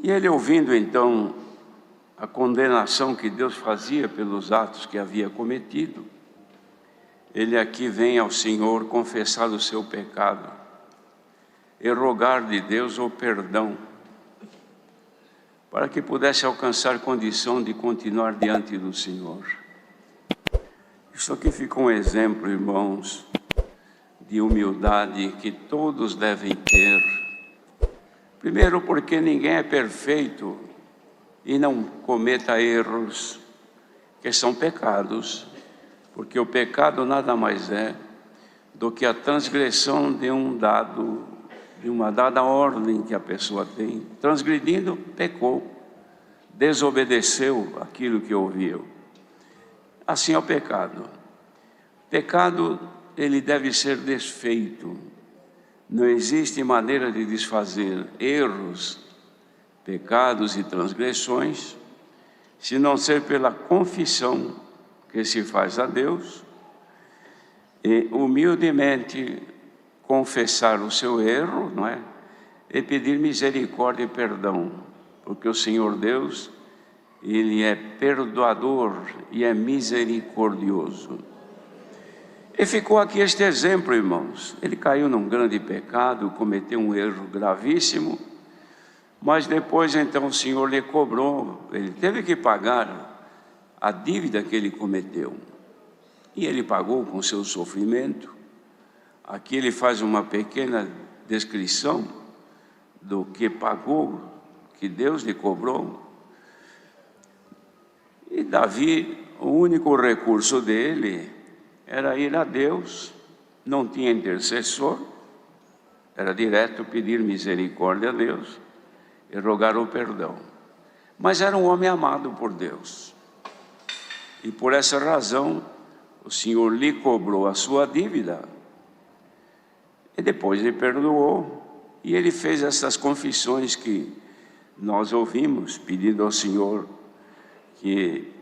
E ele, ouvindo então a condenação que Deus fazia pelos atos que havia cometido, ele aqui vem ao Senhor confessar o seu pecado e rogar de Deus o perdão, para que pudesse alcançar condição de continuar diante do Senhor. Isso aqui fica um exemplo, irmãos, de humildade que todos devem ter. Primeiro, porque ninguém é perfeito e não cometa erros, que são pecados, porque o pecado nada mais é do que a transgressão de uma dada ordem que a pessoa tem. Transgredindo, pecou, desobedeceu aquilo que ouviu. Assim é o pecado. Pecado, ele deve ser desfeito. Não existe maneira de desfazer erros, pecados e transgressões, se não ser pela confissão que se faz a Deus e humildemente confessar o seu erro, não é? E pedir misericórdia e perdão, porque o Senhor Deus, Ele é perdoador e é misericordioso. E ficou aqui este exemplo, irmãos. Ele caiu num grande pecado, cometeu um erro gravíssimo, mas depois então o Senhor lhe cobrou, ele teve que pagar a dívida que ele cometeu. E ele pagou com seu sofrimento. Aqui ele faz uma pequena descrição do que pagou, que Deus lhe cobrou. E Davi, o único recurso dele era ir a Deus, não tinha intercessor, era direto pedir misericórdia a Deus e rogar o perdão. Mas era um homem amado por Deus. E por essa razão, o Senhor lhe cobrou a sua dívida. E depois lhe perdoou. E ele fez essas confissões que nós ouvimos, pedindo ao Senhor que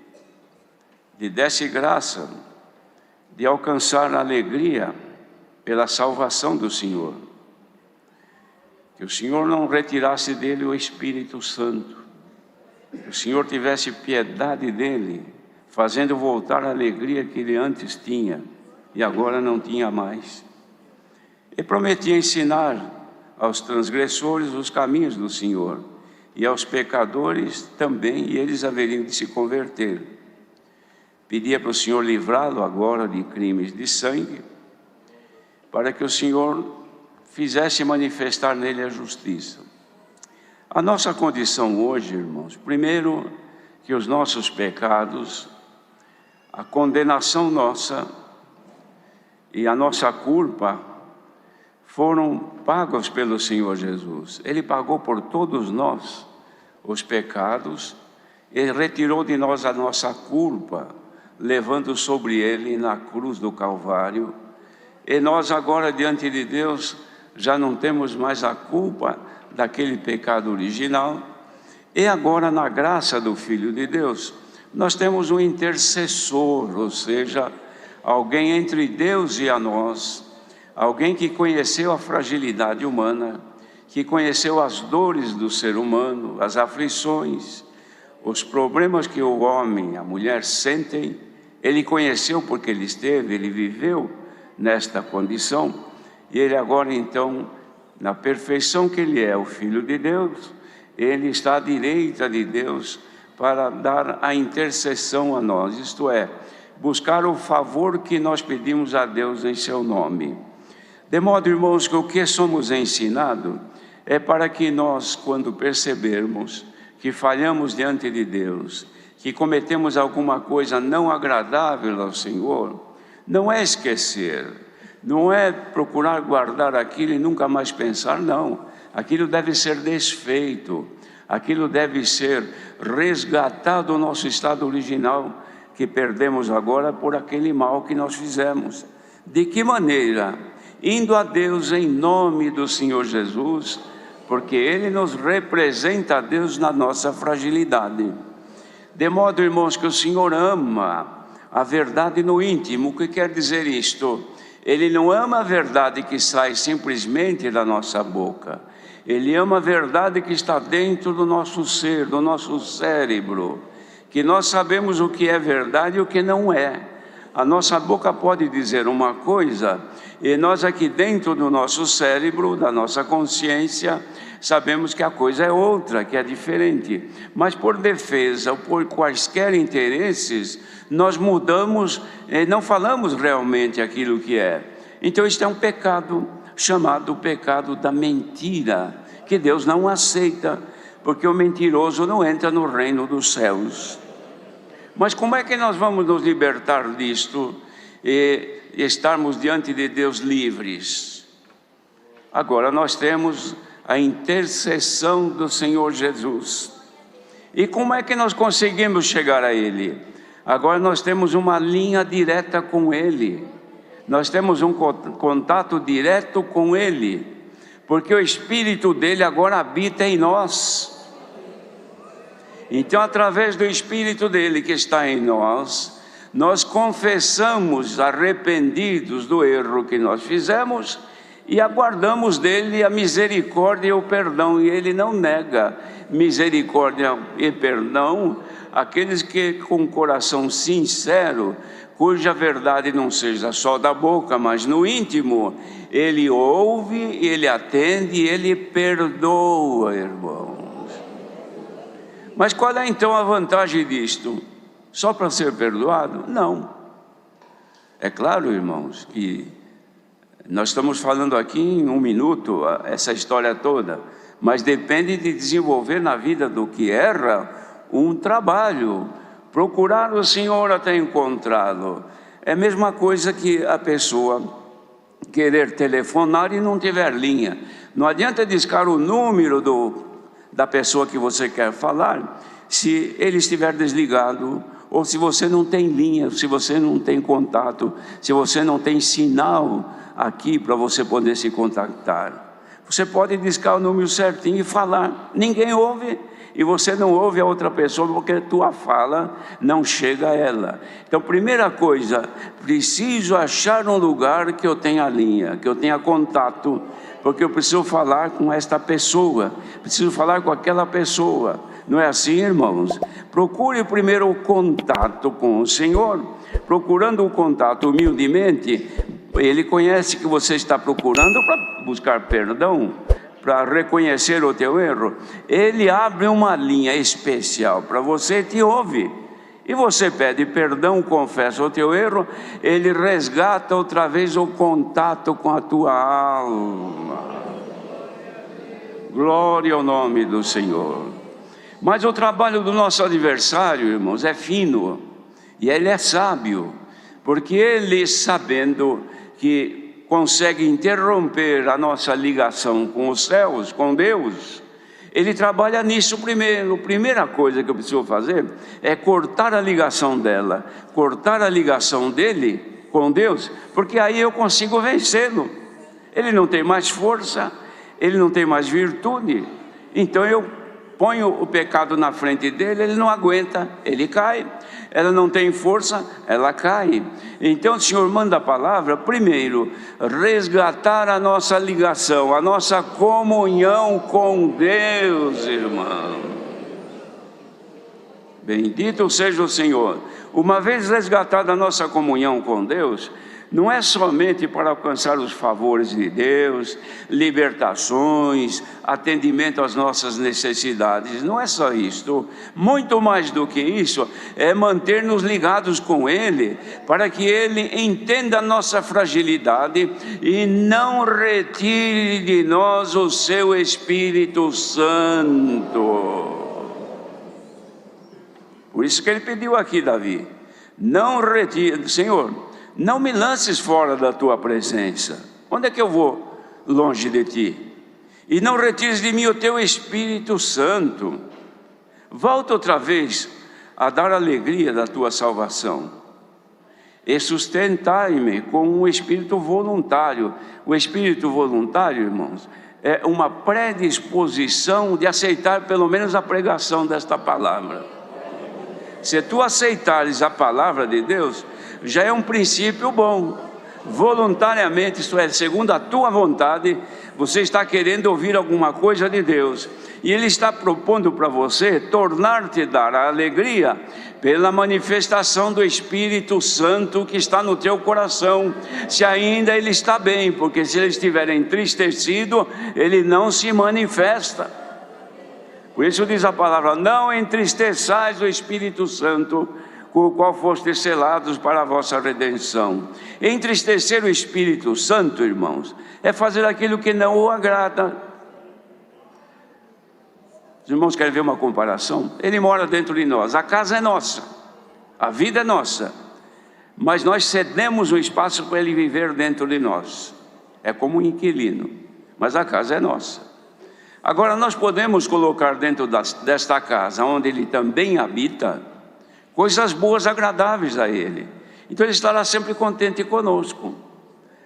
lhe desse graça de alcançar a alegria pela salvação do Senhor. Que o Senhor não retirasse dele o Espírito Santo. Que o Senhor tivesse piedade dele, fazendo voltar a alegria que ele antes tinha e agora não tinha mais. E prometia ensinar aos transgressores os caminhos do Senhor e aos pecadores também, e eles haveriam de se converter. Pedia para o Senhor livrá-lo agora de crimes de sangue, para que o Senhor fizesse manifestar nele a justiça. A nossa condição hoje, irmãos, primeiro que os nossos pecados, a condenação nossa e a nossa culpa foram pagos pelo Senhor Jesus. Ele pagou por todos nós os pecados e retirou de nós a nossa culpa, levando sobre ele na cruz do Calvário. E nós agora diante de Deus já não temos mais a culpa daquele pecado original. E agora na graça do Filho de Deus, nós temos um intercessor, ou seja, alguém entre Deus e a nós, alguém que conheceu a fragilidade humana, que conheceu as dores do ser humano, as aflições, os problemas que o homem, a mulher sentem. Ele conheceu porque ele esteve, ele viveu nesta condição. E ele agora então, na perfeição que ele é, o Filho de Deus, ele está à direita de Deus para dar a intercessão a nós, isto é, buscar o favor que nós pedimos a Deus em seu nome. De modo, irmãos, que o que somos ensinados é para que nós, quando percebermos que falhamos diante de Deus, que cometemos alguma coisa não agradável ao Senhor, não é esquecer, não é procurar guardar aquilo e nunca mais pensar, não. Aquilo deve ser desfeito, aquilo deve ser resgatado do nosso estado original, que perdemos agora por aquele mal que nós fizemos. De que maneira? Indo a Deus em nome do Senhor Jesus, porque Ele nos representa a Deus na nossa fragilidade. De modo, irmãos, que o Senhor ama a verdade no íntimo. O que quer dizer isto? Ele não ama a verdade que sai simplesmente da nossa boca. Ele ama a verdade que está dentro do nosso ser, do nosso cérebro, que nós sabemos o que é verdade e o que não é. A nossa boca pode dizer uma coisa, e nós aqui dentro do nosso cérebro, da nossa consciência, sabemos que a coisa é outra, que é diferente. Mas por defesa ou por quaisquer interesses, nós mudamos e não falamos realmente aquilo que é. Então isto é um pecado chamado pecado da mentira, que Deus não aceita, porque o mentiroso não entra no reino dos céus. Mas como é que nós vamos nos libertar disto e estarmos diante de Deus livres? Agora nós temos a intercessão do Senhor Jesus. E como é que nós conseguimos chegar a Ele? Agora nós temos uma linha direta com Ele. Nós temos um contato direto com Ele, porque o Espírito dele agora habita em nós. Então, através do Espírito dele que está em nós, nós confessamos arrependidos do erro que nós fizemos e aguardamos dele a misericórdia e o perdão. E ele não nega misericórdia e perdão àqueles que com coração sincero, cuja verdade não seja só da boca, mas no íntimo, ele ouve, ele atende, ele perdoa, irmãos. Mas qual é então a vantagem disto? Só para ser perdoado? Não. É claro, irmãos, que nós estamos falando aqui em um minuto essa história toda, mas depende de desenvolver na vida do que erra um trabalho, procurar o Senhor até encontrá-lo. É a mesma coisa que a pessoa querer telefonar e não tiver linha. Não adianta discar o número da pessoa que você quer falar, se ele estiver desligado, ou se você não tem linha, se você não tem contato, se você não tem sinal aqui para você poder se contactar. Você pode discar o número certinho e falar, ninguém ouve, e você não ouve a outra pessoa, porque a tua fala não chega a ela. Então, primeira coisa, preciso achar um lugar que eu tenha linha, que eu tenha contato, porque eu preciso falar com esta pessoa, preciso falar com aquela pessoa. Não é assim, irmãos? Procure primeiro o contato com o Senhor. Procurando o contato humildemente, Ele conhece que você está procurando para buscar perdão, para reconhecer o teu erro. Ele abre uma linha especial para você e te ouve. E você pede perdão, confessa o teu erro, ele resgata outra vez o contato com a tua alma. Glória ao nome do Senhor. Mas o trabalho do nosso adversário, irmãos, é fino, e ele é sábio, porque ele, sabendo que consegue interromper a nossa ligação com os céus, com Deus, ele trabalha nisso primeiro. A primeira coisa que eu preciso fazer é cortar a ligação dela, cortar a ligação dele com Deus, porque aí eu consigo vencê-lo. Ele não tem mais força, ele não tem mais virtude, então eu ponho o pecado na frente dele, ele não aguenta, ele cai. Ela não tem força, ela cai. Então o Senhor manda a palavra, primeiro, resgatar a nossa ligação, a nossa comunhão com Deus, irmão. Bendito seja o Senhor. Uma vez resgatada a nossa comunhão com Deus, não é somente para alcançar os favores de Deus, libertações, atendimento às nossas necessidades, não é só isto. Muito mais do que isso, é manter-nos ligados com Ele, para que Ele entenda a nossa fragilidade e não retire de nós o seu Espírito Santo. Por isso que ele pediu aqui, Davi, não retire, Senhor, não me lances fora da tua presença. Onde é que eu vou? Longe de ti. E não retires de mim o teu Espírito Santo. Volta outra vez a dar alegria da tua salvação. E sustentai-me com um espírito voluntário. O espírito voluntário, irmãos, é uma predisposição de aceitar pelo menos a pregação desta palavra. Se tu aceitares a palavra de Deus, já é um princípio bom. Voluntariamente, isto é, segundo a tua vontade, Você está querendo ouvir alguma coisa de Deus, e Ele está propondo para você tornar-te dar a alegria pela manifestação do Espírito Santo que está no teu coração, se ainda ele está bem, porque se ele estiver entristecido, ele não se manifesta. Por isso diz a palavra: não entristeçais o Espírito Santo, com o qual fostes selados para a vossa redenção. Entristecer o Espírito Santo, irmãos, é fazer aquilo que não o agrada. Os irmãos querem ver uma comparação? Ele mora dentro de nós, a casa é nossa, a vida é nossa, mas nós cedemos o espaço para ele viver dentro de nós. É como um inquilino, mas a casa é nossa. Agora nós podemos colocar dentro desta casa, onde ele também habita, coisas boas, agradáveis a ele. Então ele estará sempre contente conosco.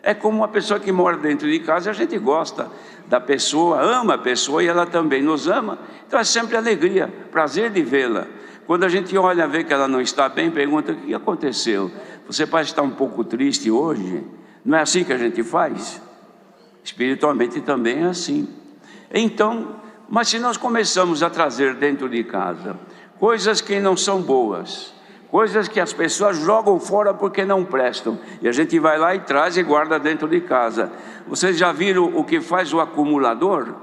É como uma pessoa que mora dentro de casa, a gente gosta da pessoa, ama a pessoa e ela também nos ama. Então é sempre alegria, prazer de vê-la. Quando a gente olha, vê que ela não está bem, pergunta: o que aconteceu? Você parece estar um pouco triste hoje? Não é assim que a gente faz? Espiritualmente também é assim. Então, mas se nós começamos a trazer dentro de casa coisas que não são boas, coisas que as pessoas jogam fora porque não prestam, e a gente vai lá e traz e guarda dentro de casa. Vocês já viram o que faz o acumulador?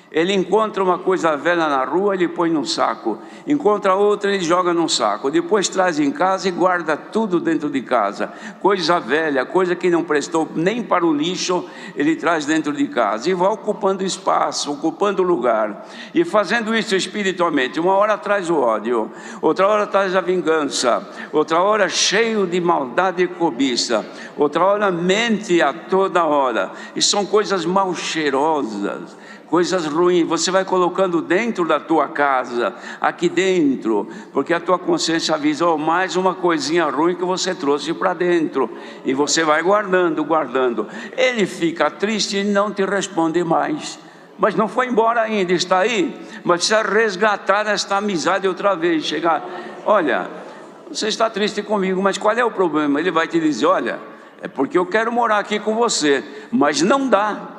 Ele encontra uma coisa velha na rua, ele põe num saco, encontra outra, ele joga num saco, depois traz em casa e guarda tudo dentro de casa. Coisa velha, coisa que não prestou nem para o lixo, ele traz dentro de casa e vai ocupando espaço, ocupando lugar, e fazendo isso espiritualmente. Uma hora traz o ódio, outra hora traz a vingança, outra hora cheio de maldade e cobiça, outra hora mente a toda hora, e são coisas mal cheirosas, coisas ruins. Você vai colocando dentro da tua casa, aqui dentro, porque a tua consciência avisa: oh, mais uma coisinha ruim que você trouxe para dentro, e você vai guardando, guardando. Ele fica triste e não te responde mais, mas não foi embora ainda, está aí, mas precisa resgatar esta amizade outra vez, chegar: olha, você está triste comigo, mas qual é o problema? Ele vai te dizer: olha, é porque eu quero morar aqui com você, mas não dá.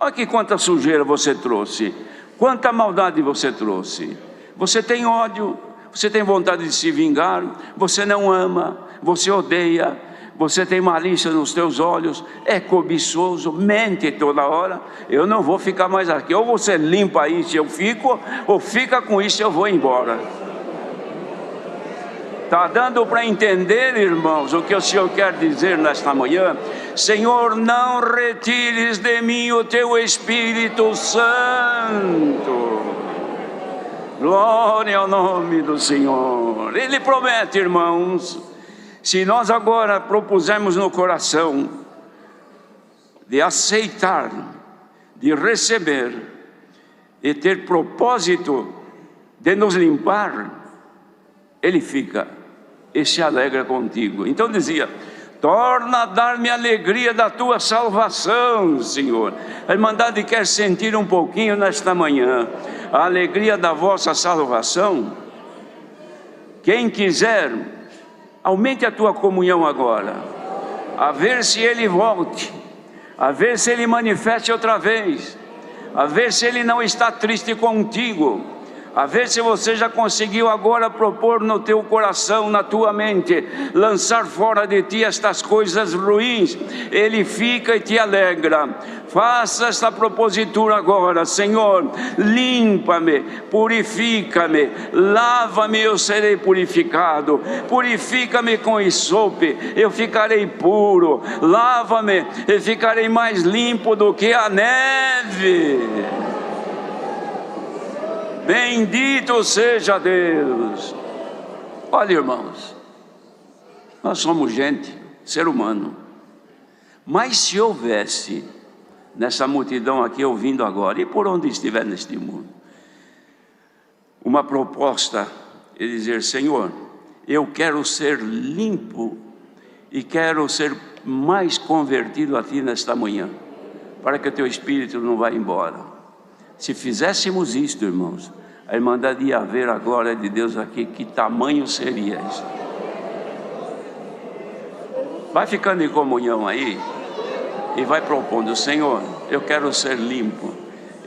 Olha aqui quanta sujeira você trouxe, quanta maldade você trouxe. Você tem ódio, você tem vontade de se vingar, você não ama, você odeia, você tem malícia nos teus olhos, é cobiçoso, mente toda hora. Eu não vou ficar mais aqui, ou você limpa isso e eu fico, ou fica com isso e eu vou embora. Está dando para entender, irmãos, o que o Senhor quer dizer nesta manhã? Senhor, não retires de mim o teu Espírito Santo. Glória ao nome do Senhor. Ele promete, irmãos, se nós agora propusermos no coração de aceitar, de receber e ter propósito de nos limpar, Ele fica e se alegra contigo. Então dizia: torna a dar-me a alegria da tua salvação, Senhor. A Irmandade quer sentir um pouquinho nesta manhã a alegria da vossa salvação. Quem quiser, aumente a tua comunhão agora, a ver se Ele volte, a ver se Ele manifeste outra vez, a ver se Ele não está triste contigo, a ver se você já conseguiu agora propor no teu coração, na tua mente, lançar fora de ti estas coisas ruins. Ele fica e te alegra. Faça esta propositura agora: Senhor, limpa-me, purifica-me, lava-me, eu serei purificado. Purifica-me com isope, eu ficarei puro. Lava-me e ficarei mais limpo do que a neve. Bendito seja Deus. Olha, irmãos, nós somos gente, ser humano, mas se houvesse nessa multidão aqui ouvindo agora, e por onde estiver neste mundo, uma proposta de dizer: Senhor, eu quero ser limpo e quero ser mais convertido a Ti nesta manhã, para que o Teu Espírito não vá embora. Se fizéssemos isto, irmãos, a Irmandade ia ver a glória de Deus aqui. Que tamanho seria isso? Vai ficando em comunhão aí. E vai propondo: Senhor, eu quero ser limpo,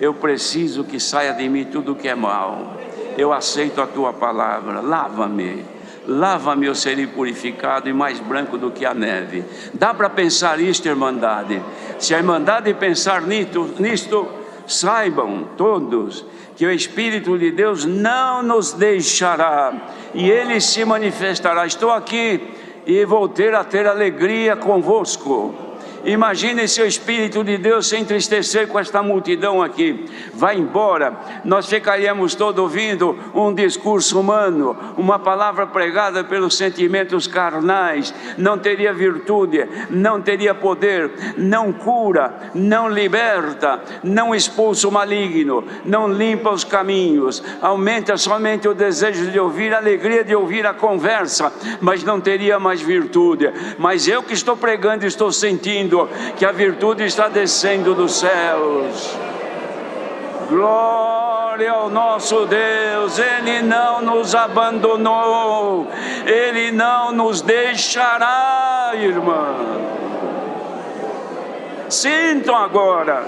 eu preciso que saia de mim tudo que é mal, eu aceito a tua palavra, lava-me, lava-me, eu serei purificado e mais branco do que a neve. Dá para pensar isto, Irmandade? Se a Irmandade pensar nisto, saibam todos que o Espírito de Deus não nos deixará, e Ele se manifestará. Estou aqui e vou ter alegria convosco. Imagine se o Espírito de Deus se entristecer com esta multidão aqui. Vai embora, nós ficaríamos todos ouvindo um discurso humano, uma palavra pregada pelos sentimentos carnais. Não teria virtude, não teria poder, não cura, não liberta, não expulsa o maligno, não limpa os caminhos, aumenta somente o desejo de ouvir, a alegria de ouvir a conversa, mas não teria mais virtude. Mas eu que estou pregando, estou sentindo que a virtude está descendo dos céus. Glória ao nosso Deus, Ele não nos abandonou, Ele não nos deixará, irmã. Sintam agora,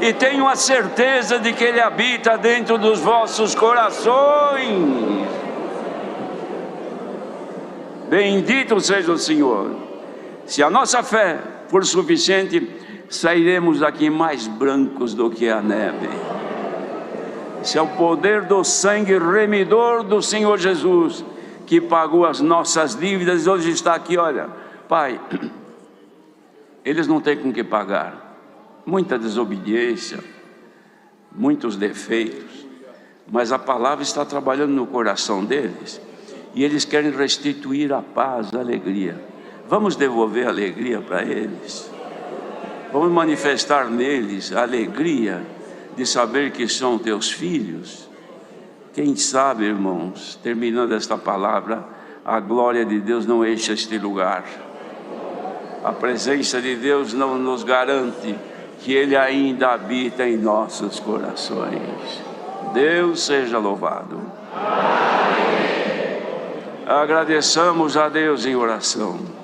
e tenham a certeza de que Ele habita dentro dos vossos corações. Bendito seja o Senhor. Se a nossa fé for suficiente, sairemos daqui mais brancos do que a neve. Se é o poder do sangue remidor do Senhor Jesus, que pagou as nossas dívidas, hoje está aqui, olha, Pai, eles não têm com que pagar, muita desobediência, muitos defeitos, mas a palavra está trabalhando no coração deles, e eles querem restituir a paz, a alegria. Vamos devolver a alegria para eles. Vamos manifestar neles a alegria de saber que são teus filhos. Quem sabe, irmãos, terminando esta palavra, a glória de Deus não enche este lugar. A presença de Deus não nos garante que Ele ainda habita em nossos corações. Deus seja louvado. Amém. Agradeçamos a Deus em oração.